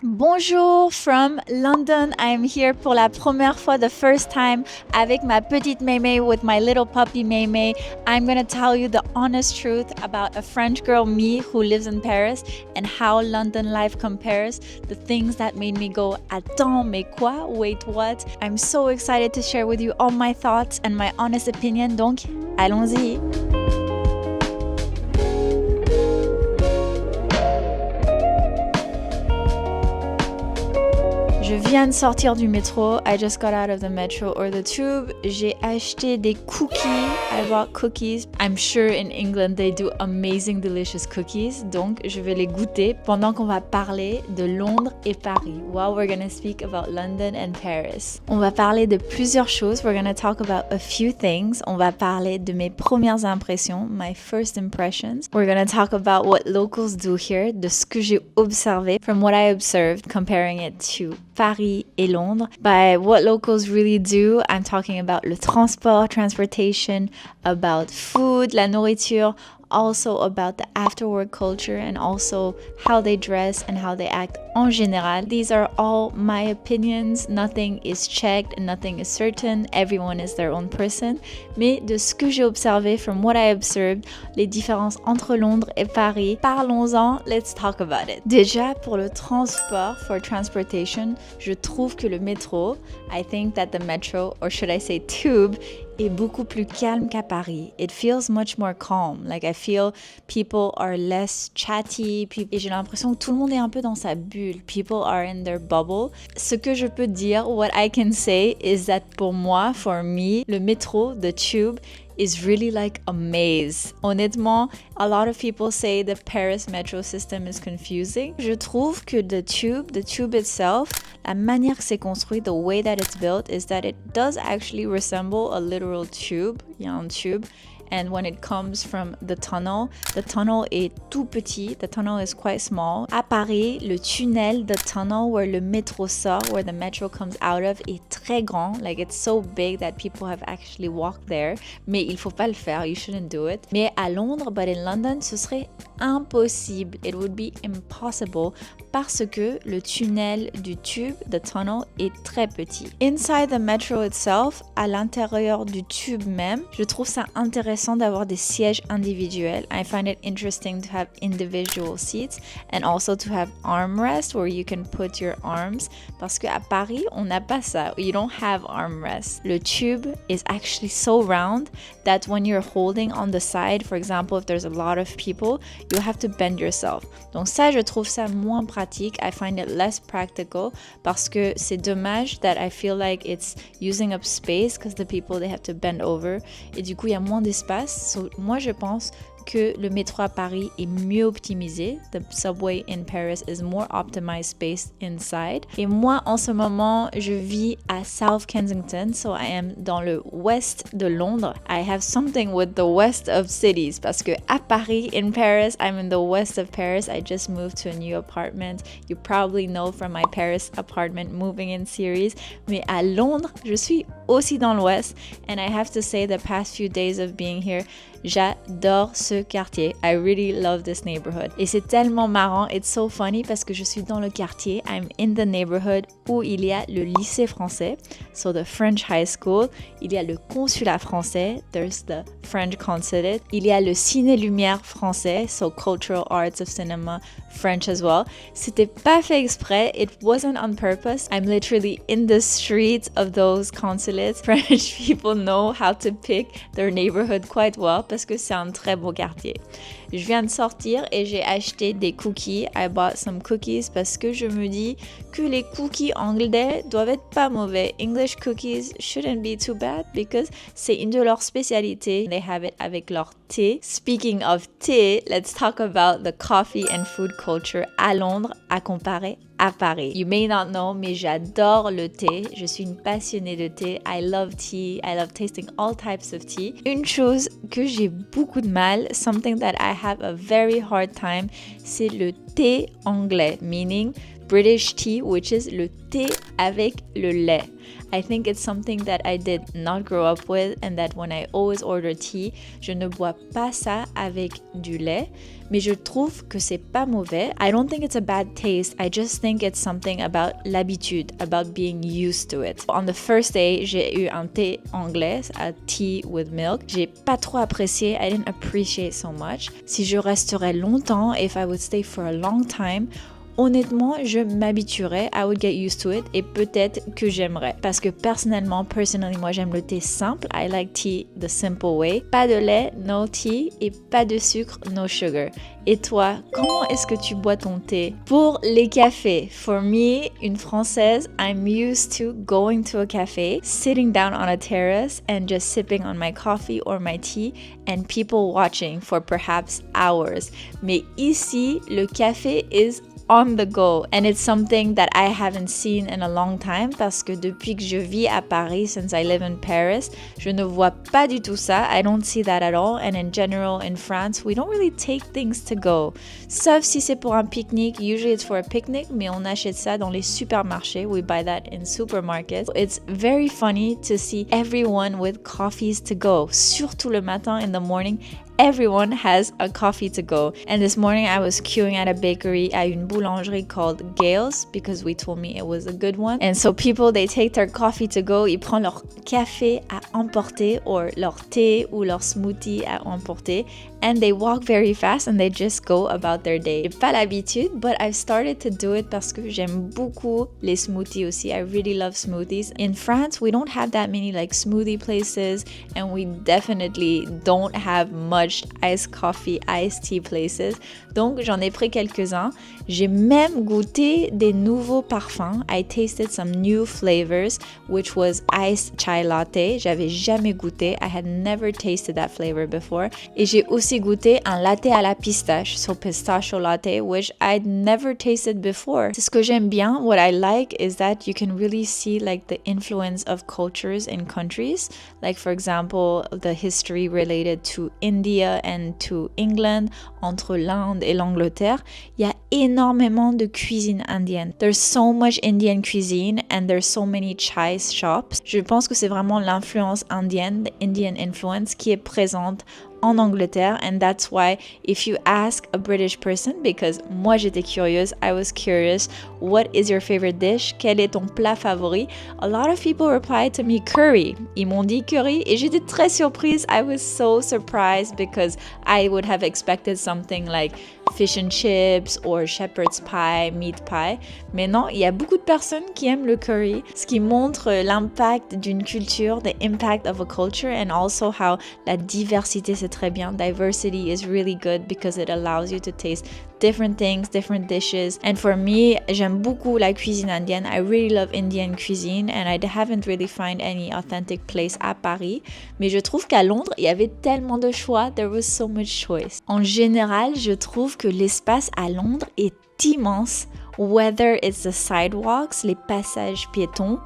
Bonjour from London. I'm here pour la première fois, the first time, avec ma petite mémé, with my little puppy mémé. I'm gonna tell you the honest truth about a French girl, me, who lives in Paris, and how London life compares, the things that made me go, attends, mais quoi? Wait, what? I'm so excited to share with you all my thoughts and my honest opinion, donc allons-y. Je viens de sortir du métro. I just got out of the metro or the tube. J'ai acheté des cookies. I bought cookies. I'm sure in England they do amazing, delicious cookies. Donc, je vais les goûter pendant qu'on va parler de Londres et Paris. While we're gonna speak about London and Paris. On va parler de plusieurs choses. We're gonna talk about a few things. On va parler de mes premières impressions, my first impressions. We're gonna talk about what locals do here, de ce que j'ai observé, from what I observed, comparing it to Paris et Londres. By what locals really do, I'm talking about le transport, transportation, about food, la nourriture, also about the afterwork culture and also how they dress and how they act en général. These are all my opinions. Nothing is checked and nothing is certain. Everyone is their own person. Mais de ce que j'ai observé, from what I observed, les différences entre Londres et Paris, parlons-en, let's talk about it. Déjà, pour le transport, for transportation, je trouve que le métro, I think that the metro, or should I say tube, est beaucoup plus calme qu'à Paris. It feels much more calm. Like I feel people are less chatty. Et j'ai l'impression que tout le monde est un peu dans sa bulle. People are in their bubble. Ce que je peux dire, what I can say is that pour moi, for me, le métro, the tube, is really like a maze. Honnêtement, a lot of people say the Paris metro system is confusing. Je trouve que the tube itself, la manière que c'est construit, the way that it's built, is that it does actually resemble a literal tube. Il y a un tube. And when it comes from the tunnel est tout petit. The tunnel is quite small. À Paris, le tunnel, the tunnel where le métro sort, where the metro comes out of, est très grand. Like it's so big that people have actually walked there. Mais il faut pas le faire. You shouldn't do it. Mais à Londres, but in London, ce serait impossible. It would be impossible parce que le tunnel du tube, the tunnel, est très petit. Inside the metro itself, à l'intérieur du tube même, je trouve ça intéressant d'avoir des sièges individuels. I find it interesting to have individual seats and also to have armrests where you can put your arms. Parce qu'à Paris, on n'a pas ça. You don't have armrests. Le tube is actually so round that when you're holding on the side, for example, if there's a lot of people, you have to bend yourself. Donc ça, je trouve ça moins pratique. I find it less practical parce que c'est dommage that I feel like it's using up space because the people, they have to bend over. Et du coup, il y a moins d'espace. So, moi, je pense que le métro à Paris est mieux optimisé. The subway in Paris is more optimized space inside. Et moi, en ce moment, je vis à South Kensington. So I am dans le ouest de Londres. I have something with the west of cities. Parce que à Paris, in Paris, I'm in the west of Paris. I just moved to a new apartment. You probably know from my Paris apartment moving in series. Mais à Londres, je suis aussi dans l'ouest. And I have to say, the past few days of being here, j'adore ce quartier. I really love this neighborhood. Et c'est tellement marrant, it's so funny parce que je suis dans le quartier, I'm in the neighborhood où il y a le lycée français, so the French high school, il y a le consulat français, there's the French consulate, il y a le ciné-lumière français, so cultural arts of cinema, French as well. C'était pas fait exprès, it wasn't on purpose. I'm literally in the streets of those consulates. French people know how to pick their neighborhood quite well parce que c'est un très beau quartier. Je viens de sortir et j'ai acheté des cookies. I bought some cookies parce que je me dis que les cookies anglais doivent être pas mauvais. English cookies shouldn't be too bad because c'est une de leurs spécialités. They have it avec leur thé. Speaking of thé, let's talk about the coffee and food culture à Londres à comparer à Paris. You may not know, mais j'adore le thé. Je suis une passionnée de thé. I love tea. I love tasting all types of tea. Une chose que j'ai beaucoup de mal, something that I have a very hard time, c'est le thé anglais, meaning British tea, which is le thé avec le lait. I think it's something that I did not grow up with and that when I always order tea, je ne bois pas ça avec du lait, mais je trouve que c'est pas mauvais. I don't think it's a bad taste, I just think it's something about l'habitude, about being used to it. On the first day, j'ai eu un thé anglais, a tea with milk. J'ai pas trop apprécié, I didn't appreciate so much. Si je resterais longtemps, if I would stay for a long time, honnêtement, je m'habituerais, I would get used to it et peut-être que j'aimerais. Parce que personally, moi j'aime le thé simple. I like tea the simple way. Pas de lait, no tea et pas de sucre, no sugar. Et toi, comment est-ce que tu bois ton thé? Pour les cafés, for me, une Française, I'm used to going to a café, sitting down on a terrace and just sipping on my coffee or my tea and people watching for perhaps hours. Mais ici, le café is on the go and it's something that I haven't seen in a long time parce que depuis que je vis à Paris, since I live in Paris, je ne vois pas du tout ça. I don't see that at all, and in general in France, we don't really take things to go. Sauf si c'est pour un pique-nique, usually it's for a picnic, mais on achète ça dans les supermarchés. We buy that in supermarkets. It's very funny to see everyone with coffees to go, surtout le matin in the morning. Everyone has a coffee to go. And this morning I was queuing at a bakery, at une boulangerie called Gail's because we told me it was a good one. And so people, they take their coffee to go, ils prennent leur café à emporter or leur thé ou leur smoothie à emporter and they walk very fast and they just go about their day. J'ai pas l'habitude, but I've started to do it parce que j'aime beaucoup les smoothies aussi. I really love smoothies. In France, we don't have that many like smoothie places and we definitely don't have much iced coffee, iced tea places. Donc, j'en ai pris quelques-uns. J'ai même goûté des nouveaux parfums. I tasted some new flavors, which was iced chai latte. J'avais jamais goûté. I had never tasted that flavor before. Et j'ai aussi goûté un latte à la pistache, so pistachio latte, which I'd never tasted before. C'est ce que j'aime bien. What I like is that you can really see like the influence of cultures in countries. Like for example, the history related to India and to England, entre l'Inde et l'Angleterre. Il y a énormément de cuisine indienne. There's so much Indian cuisine and there's so many chai shops. Je pense que c'est vraiment l'influence indienne, the Indian influence, qui est présente en Angleterre, and that's why if you ask a British person, because moi j'étais curieuse, I was curious, what is your favorite dish? Quel est ton plat favori? A lot of people replied to me curry. Ils m'ont dit curry et j'étais très surprise. I was so surprised because I would have expected something like fish and chips or shepherd's pie, meat pie. Mais non, il y a beaucoup de personnes qui aiment le curry, ce qui montre l'impact d'une culture, the impact of a culture, and also how la diversité, c'est très bien. Diversity is really good because it allows you to taste different things, different dishes. And for me, j'aime beaucoup la cuisine indienne. I really love Indian cuisine and I haven't really found any authentic place à Paris. Mais je trouve qu'à Londres, il y avait tellement de choix. There was so much choice. En général, je trouve que l'espace à Londres est immense. Whether it's the sidewalks, les passages piétons,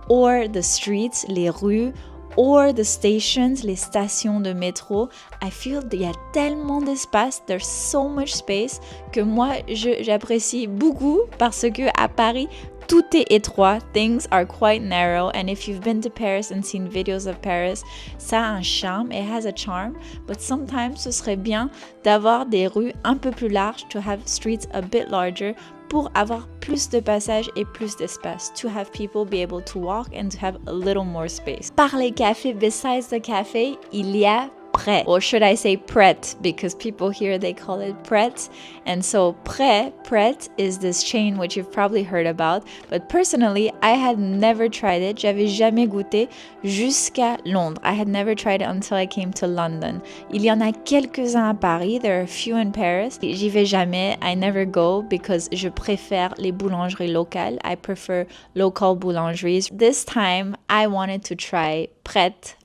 or the streets, les rues, or the stations, les stations de métro. I feel qu'il y a tellement d'espace, there's so much space, que moi j'apprécie beaucoup parce que à Paris, tout est étroit, things are quite narrow, and if you've been to Paris and seen videos of Paris, ça a un charme, it has a charm, but sometimes ce serait bien d'avoir des rues un peu plus larges, to have streets a bit larger, pour avoir plus de passages et plus d'espace, to have people be able to walk and to have a little more space. Par les cafés, besides the cafe, il y a Pret, or should I say Pret, because people here they call it Pret. And so Pret is this chain which you've probably heard about, but personally I had never tried it. J'avais jamais goûté jusqu'à Londres. I had never tried it until I came to London. Il y en a quelques-uns à Paris, there are a few in Paris. J'y vais jamais, I never go because je préfère les boulangeries locales. I prefer local boulangeries. This time I wanted to try Pret.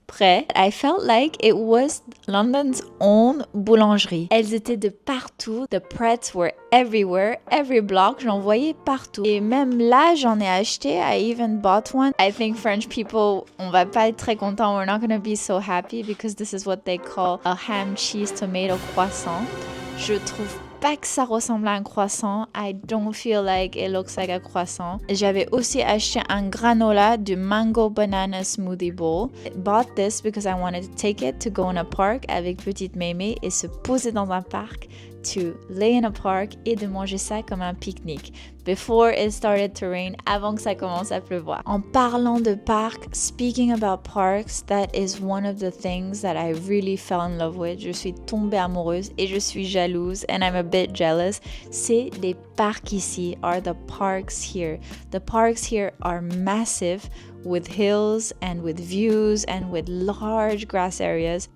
I felt like it was London's own boulangerie. Elles étaient de partout. The Prets were everywhere. Every block, j'en voyais partout. Et même là, j'en ai acheté. I even bought one. I think French people, on va pas être très contents. We're not gonna be so happy because this is what they call a ham, cheese, tomato croissant. Je trouve pas que ça ressemble à un croissant. I don't feel like it looks like a croissant. J'avais aussi acheté un granola du mango banana smoothie bowl. I bought this because I wanted to take it to go in a park avec petite mémé et se poser dans un parc, to lay in a park et de manger ça comme un pique-nique. Before it started to rain, avant que ça commence à pleuvoir. En parlant de parc, speaking about parks, that is one of the things that I really fell in love with. Je suis tombée amoureuse et je suis jalouse, and I'm a bit jealous. C'est les parcs ici, are the parks here. The parks here are massive, with hills and with views and with large grass areas.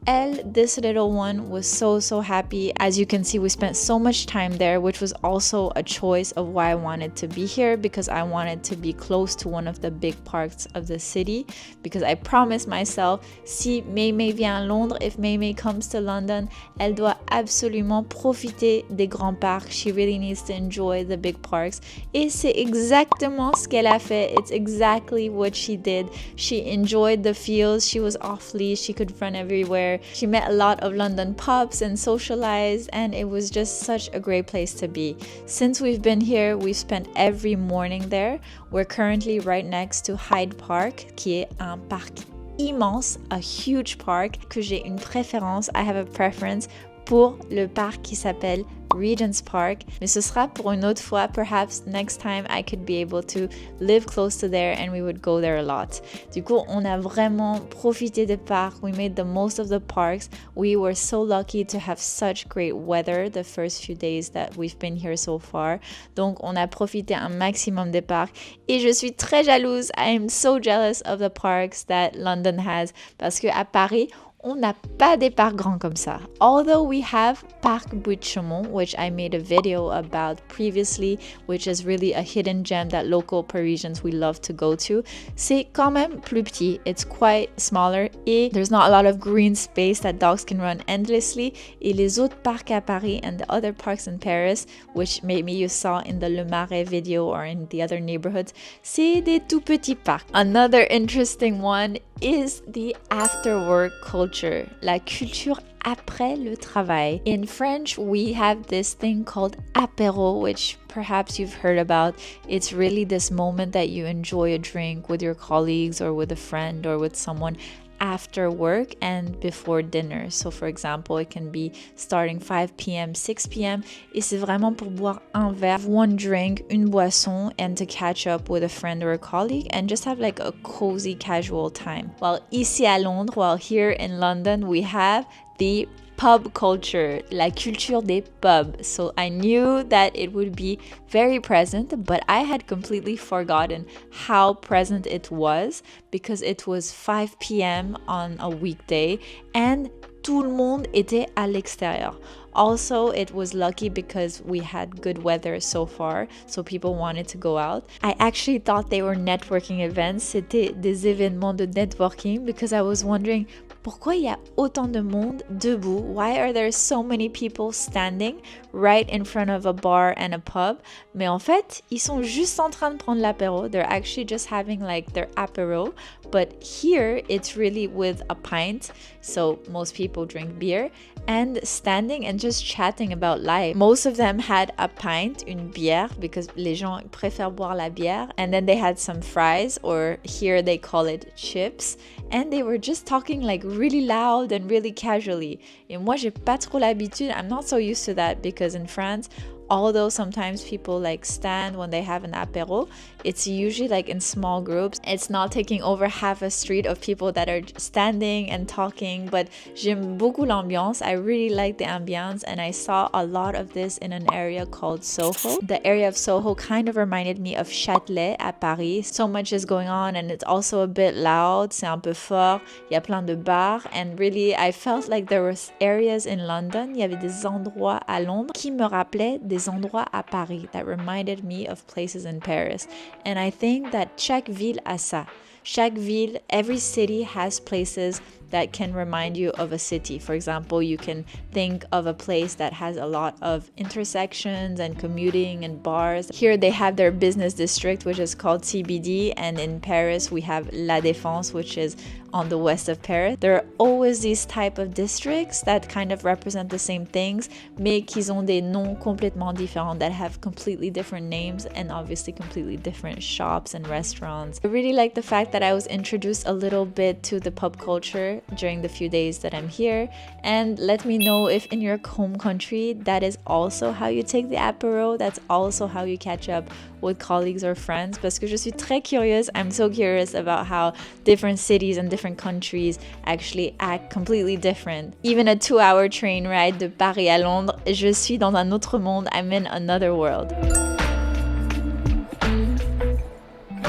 This little one was so happy. As you can see, we spent so much time there, which was also a choice of why I wanted to be here, because I wanted to be close to one of the big parks of the city, because I promised myself, si Maymay vient à Londres, if Maymay comes to London, elle doit absolument profiter des grands parcs. She really needs to enjoy the big parks. Et c'est exactement ce qu'elle a fait. It's exactly what she did. She enjoyed the fields. She was off leash. She could run everywhere. She met a lot of London pups and socialized, and it was just such a great place to be. Since we've been here, we've spent every morning there. We're currently right next to Hyde Park, qui est un parc immense, a huge park, que j'ai une préférence. I have a preference pour le parc qui s'appelle Regent's Park, mais ce sera pour une autre fois. Perhaps next time I could be able to live close to there and we would go there a lot. Du coup, on a vraiment profité des parcs. We made the most of the parks. We were so lucky to have such great weather the first few days that we've been here so far. Donc, on a profité un maximum des parcs et je suis très jalouse. I am so jealous of the parks that London has, parce que à Paris, on n'a pas des parcs grands comme ça. Although we have Parc Butte-Chaumont, which I made a video about previously, which is really a hidden gem that local Parisians we love to go to, c'est quand même plus petit. It's quite smaller et there's not a lot of green space that dogs can run endlessly. Et les autres parcs à Paris and the other parks in Paris, which maybe you saw in the Le Marais video or in the other neighborhoods, c'est des tout petits parcs. Another interesting one is the after-work culture, la culture après le travail. In French, we have this thing called apéro, which perhaps you've heard about. It's really this moment that you enjoy a drink with your colleagues or with a friend or with someone after work and before dinner. So for example, it can be starting 5 p.m., 6 p.m. Et c'est vraiment pour boire un verre, one drink, une boisson, and to catch up with a friend or a colleague and just have like a cozy casual time. While ici à Londres, while here in London, we have the pub culture, la culture des pubs. So I knew that it would be very present, but I had completely forgotten how present it was because it was 5 p.m. on a weekday and tout le monde était à l'extérieur. Also, it was lucky because we had good weather so far, so people wanted to go out. I actually thought they were networking events. C'était des événements de networking because I was wondering pourquoi il y a autant de monde debout? Why are there so many people standing right in front of a bar and a pub? Mais en fait, ils sont juste en train de prendre l'apéro. They're actually just having like their apéro. But here, it's really with a pint. So most people drink beer and standing and just chatting about life. Most of them had a pint, une bière, because les gens préfèrent boire la bière. And then they had some fries, or here they call it chips. And they were just talking like really loud and really casually. Et moi, j'ai pas trop l'habitude. I'm not so used to that because in France, although sometimes people like stand when they have an apéro, it's usually like in small groups. It's not taking over half a street of people that are standing and talking, but j'aime beaucoup l'ambiance. I really like the ambiance, and I saw a lot of this in an area called Soho. The area of Soho kind of reminded me of Châtelet at Paris. So much is going on and it's also a bit loud, c'est un peu fort. Il y a plein de bars, and really I felt like there was areas in London, il y avait des endroits à Londres qui me rappelaient des endroits à Paris that reminded me of places in Paris. And I think that chaque ville a ça. Chaque ville, every city has places that can remind you of a city. For example, you can think of a place that has a lot of intersections and commuting and bars. Here they have their business district, which is called CBD, and in Paris we have La Défense, which is on the west of Paris. There are always these type of districts that kind of represent the same things, mais qui ont des noms complètement différents, that have completely different names and obviously completely different shops and restaurants. I really like the fact that I was introduced a little bit to the pub culture during the few days that I'm here, and let me know if in your home country that is also how you take the apéro, that's also how you catch up with colleagues or friends, parce que je suis très curieuse. I'm so curious about how different cities and different countries actually act completely different. Even a 2-hour train ride de Paris à Londres, je suis dans un autre monde, I'm in another world.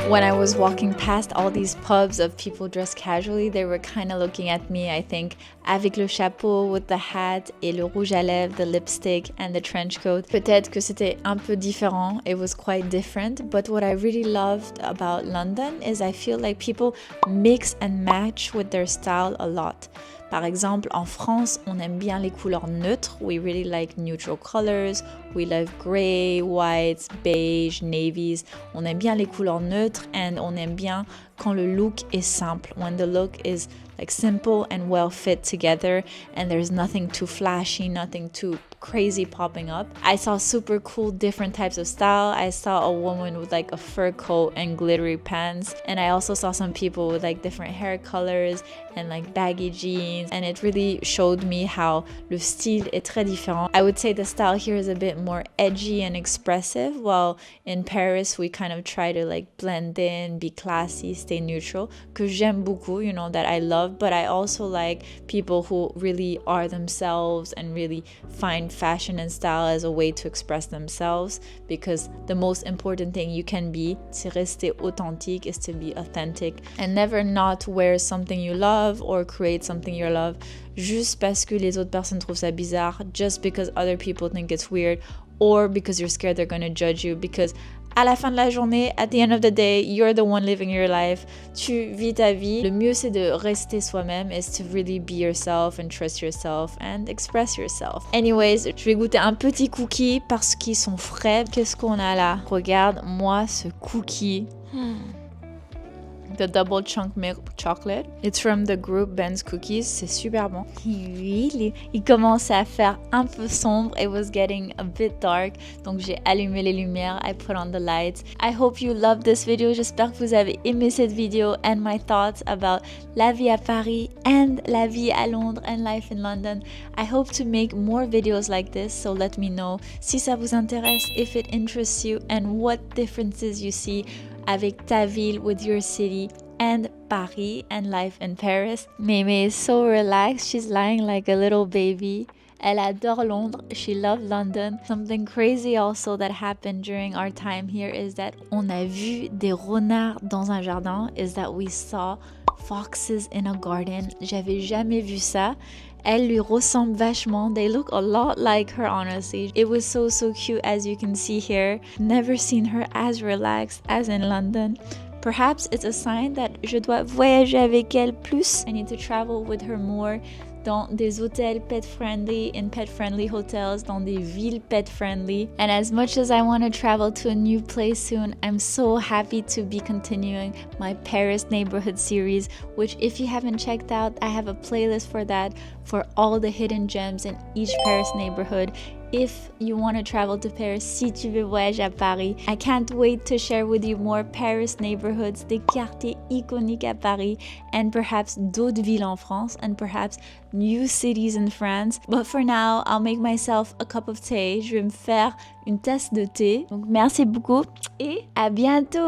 When I was walking past all these pubs of people dressed casually, they were kind of looking at me, I think, avec le chapeau, with the hat, et le rouge à lèvres, the lipstick, and the trench coat. Peut-être que c'était un peu différent, it was quite different, but what I really loved about London is I feel like people mix and match with their style a lot. Par exemple, en France, on aime bien les couleurs neutres. We really like neutral colors. We love gray, whites, beige, navies. On aime bien les couleurs neutres, and on aime bien quand le look est simple. When the look is like simple and well fit together, and there's nothing too flashy, nothing too crazy popping up. I saw super cool different types of style. I saw a woman with like a fur coat and glittery pants, and I also saw some people with like different hair colors and like baggy jeans, and it really showed me how le style est très différent. I would say the style here is a bit more edgy and expressive, while in Paris we kind of try to like blend in, be classy, stay neutral, que j'aime beaucoup, you know, that I love, but I also like people who really are themselves and really find fashion and style as a way to express themselves, because the most important thing you can be, c'est rester authentique, is to be authentic and never not wear something you love or create something you love juste parce que les autres personnes trouvent ça bizarre, just because other people think it's weird, or because you're scared they're going to judge you, because à la fin de la journée, at the end of the day, you're the one living your life. Tu vis ta vie. Le mieux, c'est de rester soi-même, is to really be yourself and trust yourself and express yourself. Anyways, je vais goûter un petit cookie parce qu'ils sont frais. Qu'est-ce qu'on a là? Regarde-moi ce cookie. The double chunk milk chocolate. It's from the group Ben's Cookies. C'est super bon. Il commençait à faire un peu sombre. It was getting a bit dark. Donc j'ai allumé les lumières. I put on the lights. I hope you loved this video. J'espère que vous avez aimé cette vidéo and my thoughts about la vie à Paris and la vie à Londres and life in London. I hope to make more videos like this. So let me know si ça vous intéresse, if it interests you, and what differences you see avec ta ville, with your city, and Paris and life in Paris. Meme is so relaxed. She's lying like a little baby. Elle adore Londres. She loves London. Something crazy also that happened during our time here is that on a vu des renards dans un jardin, is that we saw foxes in a garden. J'avais jamais vu ça. Elle lui ressemble vachement. They look a lot like her, honestly. It was so cute, as you can see here. Never seen her as relaxed as in London. Perhaps it's a sign that je dois voyager avec elle plus. I need to travel with her more. Dans des hôtels pet-friendly, in pet-friendly hotels, dans des villes pet-friendly. And as much as I want to travel to a new place soon, I'm so happy to be continuing my Paris neighborhood series, which if you haven't checked out, I have a playlist for that, for all the hidden gems in each Paris neighborhood. If you want to travel to Paris, si tu veux voyager à Paris, I can't wait to share with you more Paris neighborhoods, des quartiers iconiques à Paris, and perhaps d'autres villes en France, and perhaps new cities in France. But for now, I'll make myself a cup of tea. Je vais me faire une tasse de thé. Donc merci beaucoup et à bientôt!